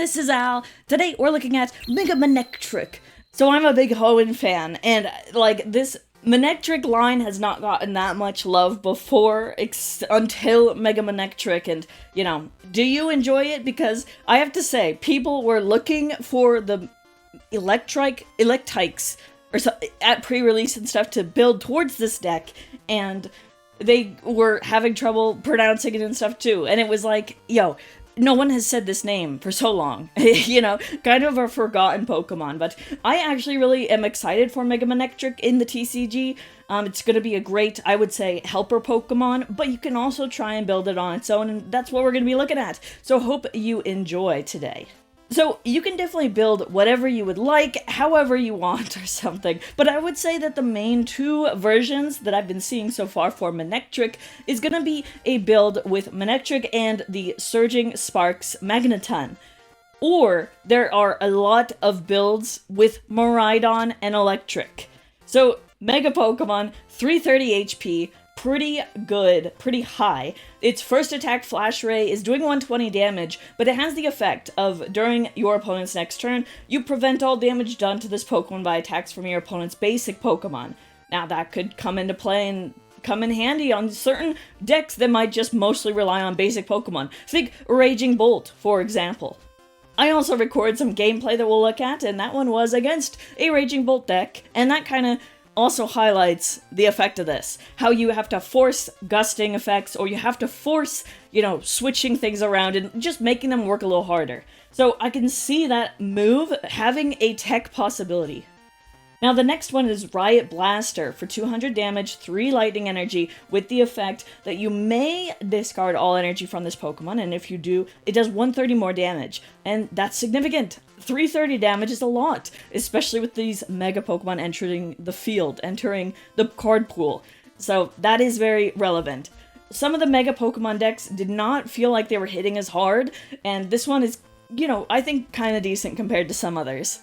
this is Al. Today we're looking at Mega Manectric. So I'm a big Hoenn fan, and like this Manectric line has not gotten that much love before until Mega Manectric, and you know, do you enjoy it? Because I have to say, people were looking for the Electrics or so, at pre-release and stuff to build towards this deck, and they were having trouble pronouncing it and stuff too, and it was like, yo, no one has said this name for so long. You know, kind of a forgotten Pokemon, but I actually really am excited for Mega Manectric in the TCG. It's going to be a great, I would say, helper Pokemon, but you can also try and build it on its own, and that's what we're going to be looking at. So hope you enjoy today. So you can definitely build whatever you would like, however you want or something, but I would say that the main two versions that I've been seeing so far for Manectric is going to be a build with Manectric and the Surging Sparks Magneton. Or there are a lot of builds with Miraidon and Electric. So Mega Pokemon, 330 HP, pretty good, pretty high. Its first attack, Flash Ray, is doing 120 damage, but it has the effect of, during your opponent's next turn, you prevent all damage done to this Pokemon by attacks from your opponent's basic Pokemon. Now that could come into play and come in handy on certain decks that might just mostly rely on basic Pokemon. Think Raging Bolt, for example. I also recorded some gameplay that we'll look at, and that one was against a Raging Bolt deck, and that kind of also highlights the effect of this. How you have to force gusting effects, or you have to force, you know, switching things around and just making them work a little harder. So I can see that move having a tech possibility. Now the next one is Riot Blaster for 200 damage, 3 lightning energy, with the effect that you may discard all energy from this Pokemon, and if you do, it does 130 more damage. And that's significant. 330 damage is a lot, especially with these Mega Pokemon entering the field, entering the card pool. So that is very relevant. Some of the Mega Pokemon decks did not feel like they were hitting as hard, and this one is, you know, I think kind of decent compared to some others.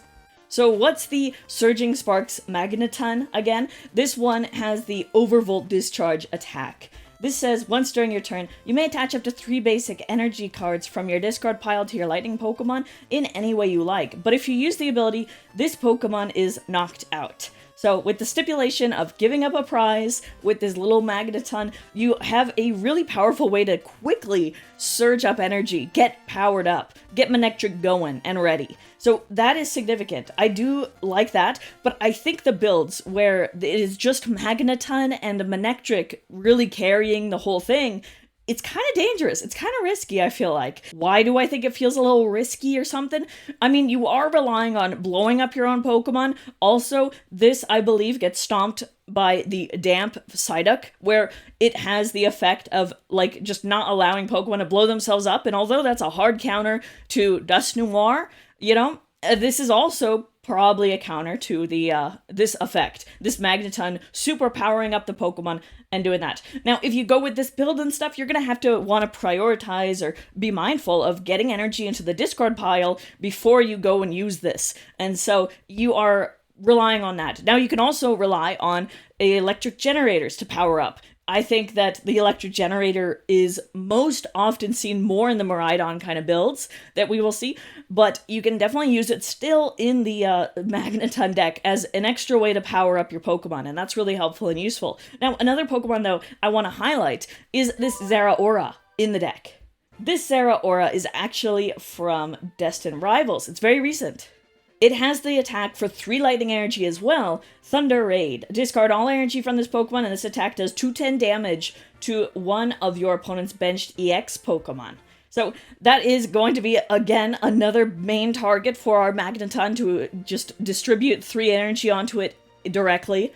So what's the Surging Sparks Magneton again? This one has the Overvolt Discharge attack. This says, once during your turn, you may attach up to 3 basic energy cards from your discard pile to your lightning Pokemon in any way you like. But if you use the ability, this Pokemon is knocked out. So with the stipulation of giving up a prize with this little Magneton, you have a really powerful way to quickly surge up energy, get powered up, get Manectric going and ready. So that is significant. I do like that, but I think the builds where it is just Magneton and Manectric really carrying the whole thing, it's kind of dangerous. It's kind of risky, I feel like. Why do I think it feels a little risky or something? I mean, you are relying on blowing up your own Pokemon. Also, this, I believe, gets stomped by the Damp Psyduck, where it has the effect of, like, just not allowing Pokemon to blow themselves up. And although that's a hard counter to Dust Noir, you know, this is also probably a counter to the this effect, this Magneton super powering up the Pokemon and doing that. Now, if you go with this build and stuff, you're gonna have to want to prioritize or be mindful of getting energy into the discard pile before you go and use this. And so you are relying on that. Now, you can also rely on electric generators to power up. I think that the electric generator is most often seen more in the Miraidon kind of builds that we will see, but you can definitely use it still in the Magneton deck as an extra way to power up your Pokemon, and that's really helpful and useful. Now, another Pokemon, though, I want to highlight is this Zeraora in the deck. This Zeraora is actually from Destined Rivals. It's very recent. It has the attack for 3 lightning energy as well, Thunder Raid. Discard all energy from this Pokemon, and this attack does 210 damage to one of your opponent's benched EX Pokemon. So that is going to be, again, another main target for our Magneton to just distribute 3 energy onto it directly,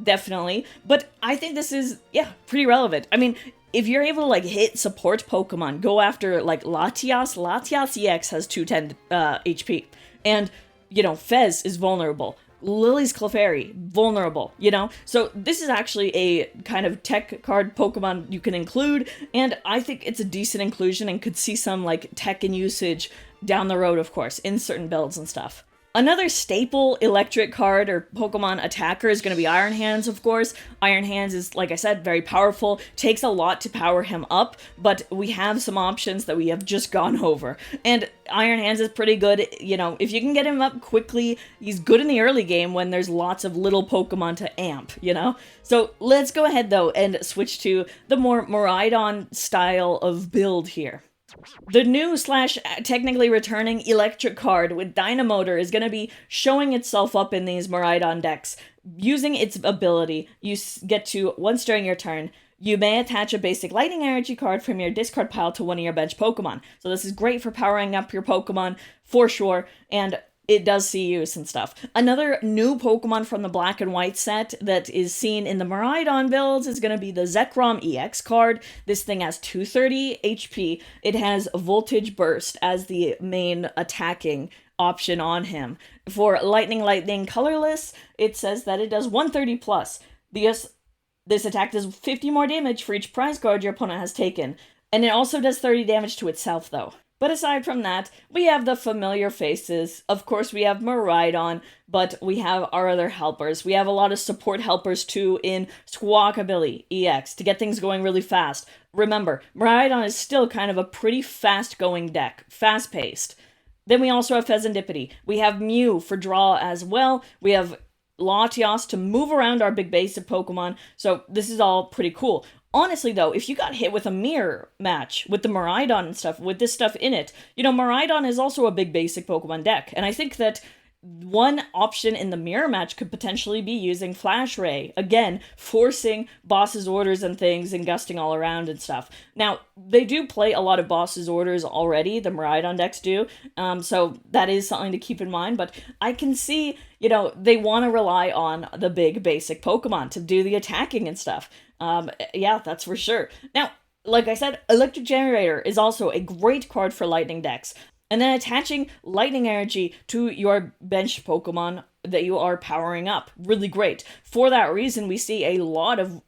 definitely. But I think this is, yeah, pretty relevant. I mean, if you're able to, like, hit support Pokemon, go after, like, Latias. Latias EX has 210 HP, and you know, Fez is vulnerable. Lily's Clefairy, vulnerable, you know? So this is actually a kind of tech card Pokemon you can include, and I think it's a decent inclusion and could see some, like, tech and usage down the road, of course, in certain builds and stuff. Another staple electric card or Pokemon attacker is going to be Iron Hands, of course. Iron Hands is, like I said, very powerful, takes a lot to power him up, but we have some options that we have just gone over. And Iron Hands is pretty good, you know, if you can get him up quickly, he's good in the early game when there's lots of little Pokemon to amp, you know? So let's go ahead, though, and switch to the more Miraidon style of build here. The new / technically returning electric card with Dynamotor is going to be showing itself up in these Miraidon decks. Using its ability, you get to, once during your turn, you may attach a basic lightning energy card from your discard pile to one of your bench Pokemon. So this is great for powering up your Pokemon, for sure, and it does see use and stuff. Another new Pokemon from the Black and White set that is seen in the Miraidon builds is going to be the Zekrom EX card. This thing has 230 HP. It has Voltage Burst as the main attacking option on him. For Lightning colorless, it says that it does 130 plus. This attack does 50 more damage for each prize card your opponent has taken. And it also does 30 damage to itself, though. But aside from that, we have the familiar faces. Of course, we have Miraidon, but we have our other helpers. We have a lot of support helpers, too, in Squawkabilly EX to get things going really fast. Remember, Miraidon is still kind of a pretty fast-going deck, fast-paced. Then we also have Pheasantipity. We have Mew for draw as well. We have Latios to move around our big basic Pokemon, so this is all pretty cool. Honestly, though, if you got hit with a mirror match with the Miraidon and stuff, with this stuff in it, you know, Miraidon is also a big basic Pokemon deck, and I think that one option in the mirror match could potentially be using Flash Ray, again, forcing boss's orders and things and gusting all around and stuff. Now, they do play a lot of boss's orders already, the Miraidon decks do, so that is something to keep in mind, but I can see, you know, they want to rely on the big basic Pokemon to do the attacking and stuff. Yeah, that's for sure. Now, like I said, Electric Generator is also a great card for Lightning decks. And then attaching Lightning Energy to your bench Pokemon that you are powering up. Really great. For that reason, we see a lot of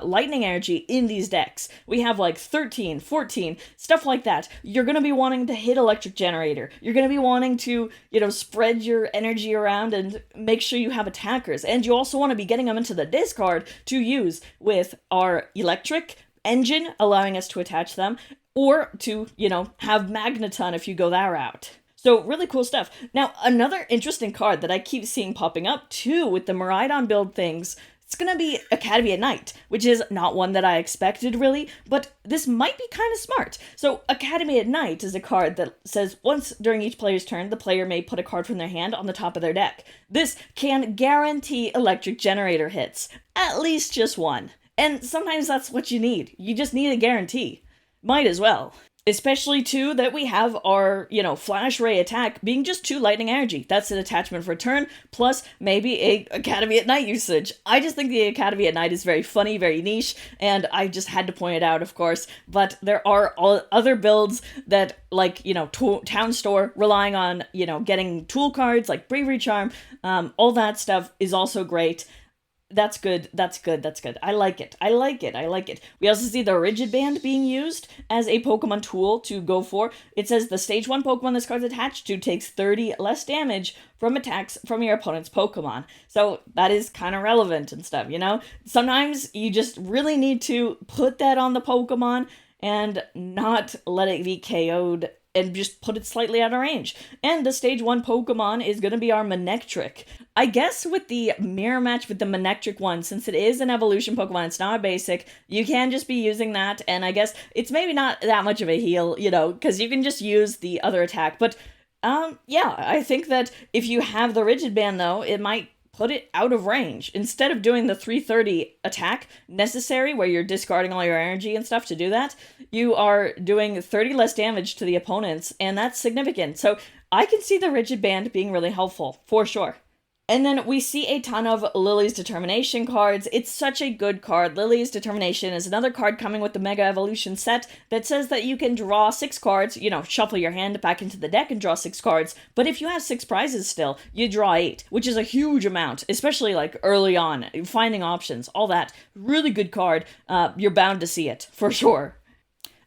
Lightning Energy in these decks. We have like 13, 14, stuff like that. You're going to be wanting to hit Electric Generator. You're going to be wanting to, you know, spread your energy around and make sure you have attackers. And you also want to be getting them into the discard to use with our Electric Engine, allowing us to attach them, or to, you know, have Magneton if you go that route. So really cool stuff. Now, another interesting card that I keep seeing popping up too with the Miraidon build things, it's gonna be Academy at Night, which is not one that I expected really, but this might be kind of smart. So Academy at Night is a card that says once during each player's turn, the player may put a card from their hand on the top of their deck. This can guarantee Electric Generator hits, at least just one. And sometimes that's what you need. You just need a guarantee. Might as well. Especially, too, that we have our, you know, Flash Ray attack being just 2 Lightning Energy. That's an attachment for a turn, plus maybe a Academy at Night usage. I just think the Academy at Night is very funny, very niche, and I just had to point it out, of course. But there are other builds that, like, you know, Town Store, relying on, you know, getting tool cards, like Bravery Charm, all that stuff is also great. That's good. I like it. We also see the Rigid Band being used as a Pokemon tool to go for. It says the Stage 1 Pokemon this card's attached to takes 30 less damage from attacks from your opponent's Pokemon. So that is kind of relevant and stuff, you know? Sometimes you just really need to put that on the Pokemon and not let it be KO'd and just put it slightly out of range. And the Stage 1 Pokemon is going to be our Manectric. I guess with the mirror match with the Manectric one, since it is an evolution Pokemon, it's not a basic, you can just be using that, and I guess it's maybe not that much of a heal, you know, because you can just use the other attack. But, yeah, I think that if you have the Rigid Band, though, it might put it out of range. Instead of doing the 330 attack necessary, where you're discarding all your energy and stuff to do that, you are doing 30 less damage to the opponents, and that's significant. So I can see the Rigid Band being really helpful, for sure. And then we see a ton of Lily's Determination cards. It's such a good card. Lily's Determination is another card coming with the Mega Evolution set that says that you can draw 6 cards, you know, shuffle your hand back into the deck and draw 6 cards. But if you have 6 prizes still, you draw 8, which is a huge amount, especially like early on, finding options, all that. Really good card. You're bound to see it, for sure.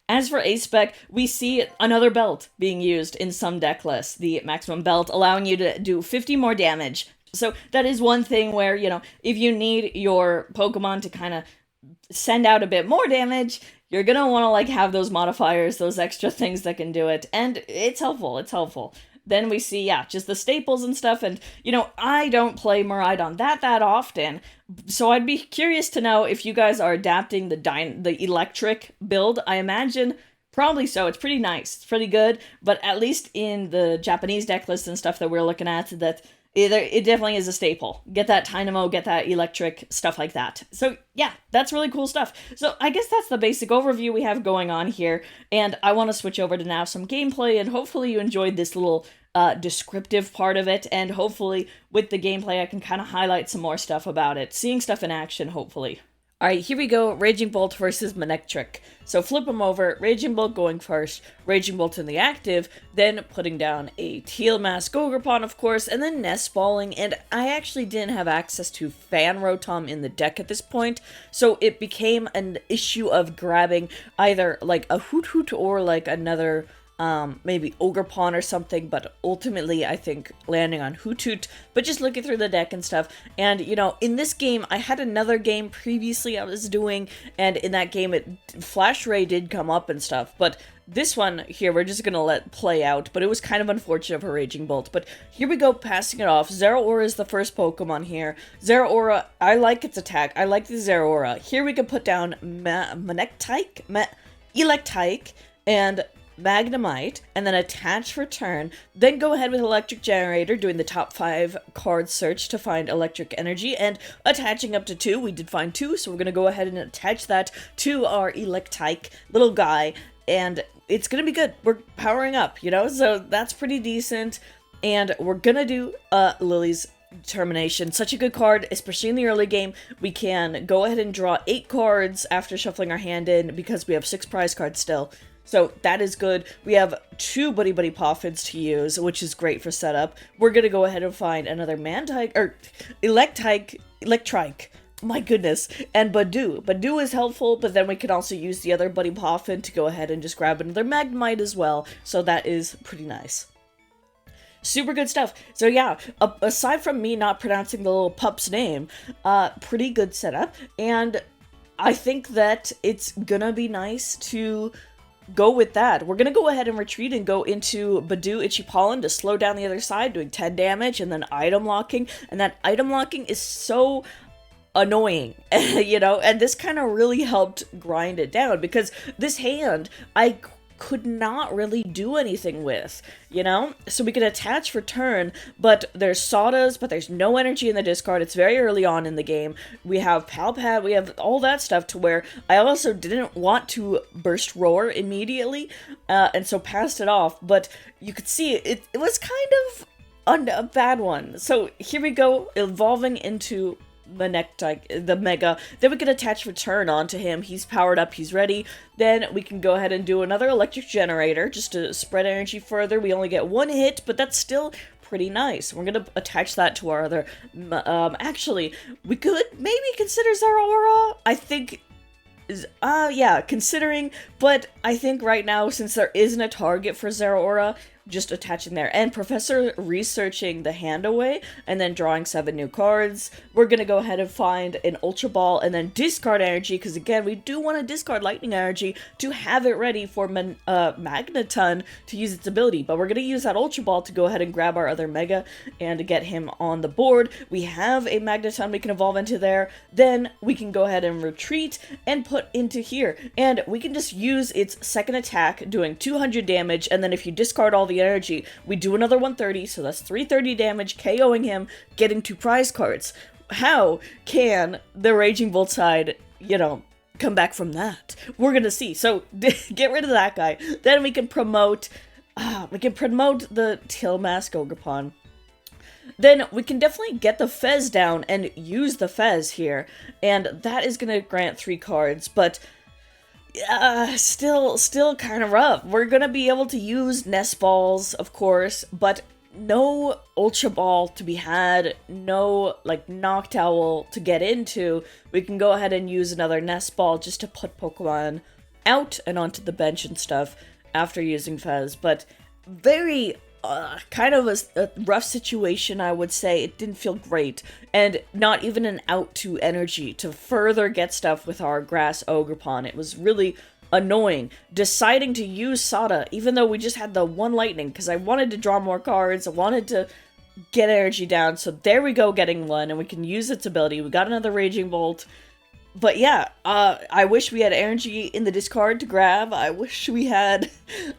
As for A-Spec, we see another belt being used in some deck lists, the maximum belt, allowing you to do 50 more damage. So that is one thing where, if you need your Pokemon to kind of send out a bit more damage, you're gonna want to like have those modifiers, those extra things that can do it, and it's helpful. Then we see, just the staples and stuff, and, I don't play Miraidon that often, so I'd be curious to know if you guys are adapting the electric build. I imagine probably so. It's pretty nice. It's pretty good, but at least in the Japanese deck list and stuff that we're looking at, that it definitely is a staple. Get that Dynamo, get that electric, stuff like that. So yeah, that's really cool stuff. So I guess that's the basic overview we have going on here, and I want to switch over to now some gameplay, and hopefully you enjoyed this little descriptive part of it, and hopefully with the gameplay I can kind of highlight some more stuff about it, seeing stuff in action, hopefully. Alright, here we go, Raging Bolt versus Manectric. So flip them over, Raging Bolt going first, Raging Bolt in the active, then putting down a Teal Mask Ogerpon, of course, and then Nest Balling, and I actually didn't have access to Fan Rotom in the deck at this point, so it became an issue of grabbing either like a Hoot Hoot or like another maybe Ogerpon or something, but ultimately I think landing on Hoot Hoot, but just looking through the deck and stuff. And in this game, I had another game previously I was doing, and in that game Flash Ray did come up and stuff, but this one here we're just gonna let play out, but it was kind of unfortunate for Raging Bolt. But here we go, passing it off. Zeraora is the first Pokemon here. Zeraora, I like its attack, I like the Zeraora. Here we can put down Manectric, Electrike, and Magnemite, and then attach for turn, then go ahead with Electric Generator, doing the top 5 card search to find electric energy, and attaching up to 2. We did find 2, so we're going to go ahead and attach that to our Electrike little guy, and it's going to be good. We're powering up, so that's pretty decent, and we're going to do Lily's Determination. Such a good card, especially in the early game. We can go ahead and draw 8 cards after shuffling our hand in, because we have 6 prize cards still. So that is good. We have 2 Buddy Buddy Poffins to use, which is great for setup. We're going to go ahead and find another Electrike. My goodness. And Badoo. Badoo is helpful, but then we can also use the other Buddy Poffin to go ahead and just grab another Magnemite as well. So that is pretty nice. Super good stuff. So yeah, aside from me not pronouncing the little pup's name, pretty good setup. And I think that it's gonna be nice to go with that. We're gonna go ahead and retreat and go into Badoo Itchy Pollen to slow down the other side, doing 10 damage, and then item locking. And that item locking is so annoying, and this kind of really helped grind it down, because this hand I could not really do anything with, so we can attach for turn, but there's Sawdust, but there's no energy in the discard. It's very early on in the game. We have Palpad, we have all that stuff, to where I also didn't want to Burst Roar immediately, and so passed it off, but you could see it was kind of a bad one. So here we go, evolving into Manectric, the Mega. Then we can attach Return onto him. He's powered up, he's ready. Then we can go ahead and do another Electric Generator just to spread energy further. We only get 1 hit, but that's still pretty nice. We're gonna attach that to our other actually, we could maybe consider Zeraora. I think considering, but I think right now, since there isn't a target for Zeraora, just attaching there. And Professor researching the hand away and then drawing 7 new cards. We're gonna go ahead and find an Ultra Ball and then discard energy, because again, we do want to discard lightning energy to have it ready for Magneton to use its ability. But we're gonna use that Ultra Ball to go ahead and grab our other Mega and to get him on the board. We have a Magneton we can evolve into there. Then we can go ahead and retreat and put into here. And we can just use its second attack, doing 200 damage, and then if you discard all the energy, we do another 130, so that's 330 damage, KOing him, getting 2 prize cards. How can the Raging Bolt side, come back from that? We're gonna see. So get rid of that guy. Then we can promote the Teal Mask Ogerpon. Then we can definitely get the Fez down and use the Fez here, and that is gonna grant 3 cards, but still kind of rough. We're gonna be able to use Nest Balls, of course, but no Ultra Ball to be had, no, Noctowl to get into. We can go ahead and use another Nest Ball just to put Pokemon out and onto the bench and stuff after using Fez, but very kind of a rough situation, I would say. It didn't feel great, and not even an out to energy to further get stuff with our grass Ogerpon. It was really annoying deciding to use Sada, even though we just had the one lightning, because I wanted to draw more cards, I wanted to get energy down, so there we go, getting one, and we can use its ability. We got another Raging Bolt. But yeah, I wish we had energy in the discard to grab. I wish we had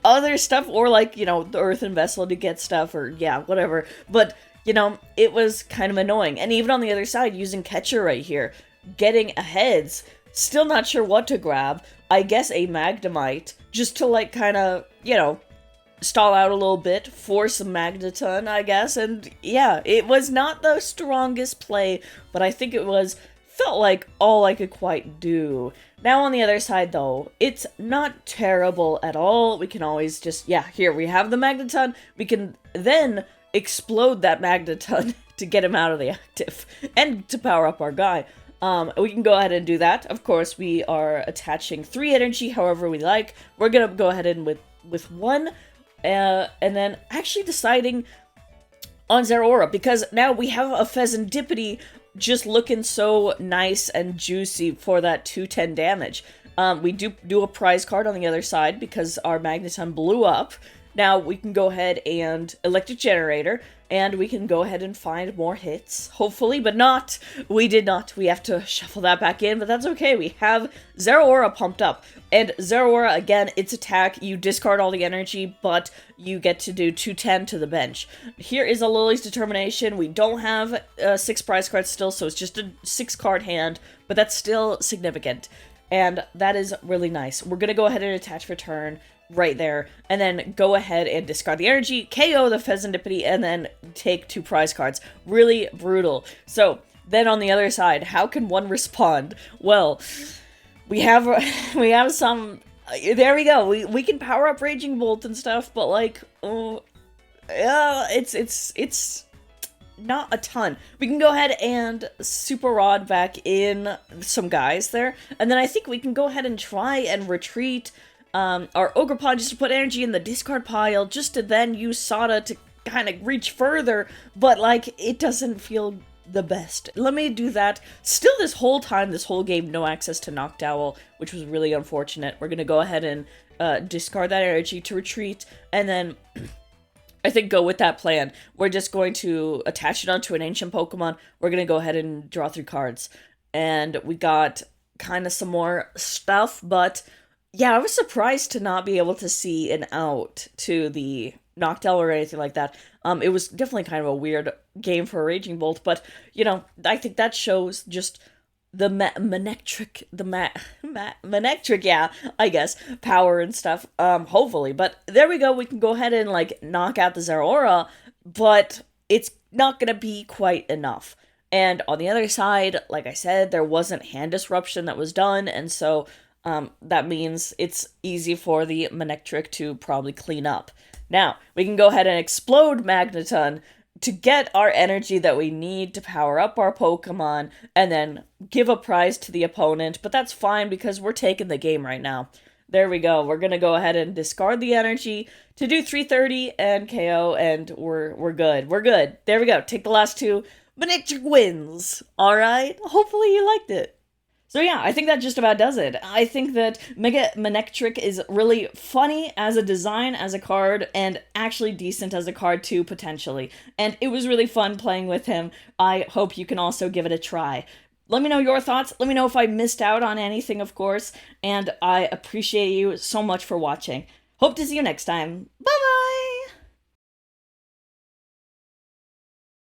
other stuff, or like, you know, the Earthen Vessel to get stuff, or yeah, whatever. But, you know, it was kind of annoying. And even on the other side, using Catcher right here, getting aheads, still not sure what to grab. I guess a Magnemite, just to like kind of, you know, stall out a little bit for some Magneton, I guess. And yeah, it was not the strongest play, but I think it felt like all I could quite do. Now on the other side though, it's not terrible at all. We can always just, yeah, here we have the Magneton. We can then explode that Magneton to get him out of the active and to power up our guy. We can go ahead and do that. Of course, we are attaching 3 energy however we like. We're gonna go ahead and with 1, and then actually deciding on Zeraora, because now we have a Pheasantipity just looking so nice and juicy for that 210 damage. We do a prize card on the other side because our Magneton blew up. Now we can go ahead and Electric Generator, and we can go ahead and find more hits, hopefully, but not. We did not. We have to shuffle that back in, but that's okay. We have Zeraora pumped up. And Zeraora, again, its attack, you discard all the energy, but you get to do 210 to the bench. Here is a Lily's Determination. We don't have 6 prize cards still, so it's just a 6-card hand, but that's still significant. And that is really nice. We're going to go ahead and attach for turn right there, and then go ahead and discard the energy, KO the Pheasantipity, and then take 2 prize cards. Really brutal. So, then on the other side, how can one respond? Well, we have some, there we go, we can power up Raging Bolt and stuff, but like, it's not a ton. We can go ahead and Super Rod back in some guys there, and then I think we can go ahead and try and retreat our Ogerpon just to put energy in the discard pile, just to then use Sada to kind of reach further, but like, it doesn't feel the best. Let me do that. Still this whole time, this whole game, no access to Noctowl, which was really unfortunate. We're gonna go ahead and discard that energy to retreat, and then I think go with that plan. We're just going to attach it onto an ancient Pokemon. We're gonna go ahead and draw 3 cards. And we got kind of some more stuff, but yeah, I was surprised to not be able to see an out to the Noctowl or anything like that. It was definitely kind of a weird game for a Raging Bolt, but, you know, I think that shows just the Manectric, Manectric, yeah, I guess, power and stuff, hopefully. But there we go, we can go ahead and, like, knock out the Zeraora, but it's not gonna be quite enough. And on the other side, like I said, there wasn't hand disruption that was done, and so that means it's easy for the Manectric to probably clean up. Now, we can go ahead and explode Magneton to get our energy that we need to power up our Pokemon, and then give a prize to the opponent, but that's fine because we're taking the game right now. There we go. We're gonna go ahead and discard the energy to do 330 and KO, and we're good. We're good. There we go. Take the last 2. Manectric wins. Alright? Hopefully you liked it. So yeah, I think that just about does it. I think that Mega Manectric is really funny as a design, as a card, and actually decent as a card too, potentially. And it was really fun playing with him. I hope you can also give it a try. Let me know your thoughts. Let me know if I missed out on anything, of course. And I appreciate you so much for watching. Hope to see you next time. Bye-bye!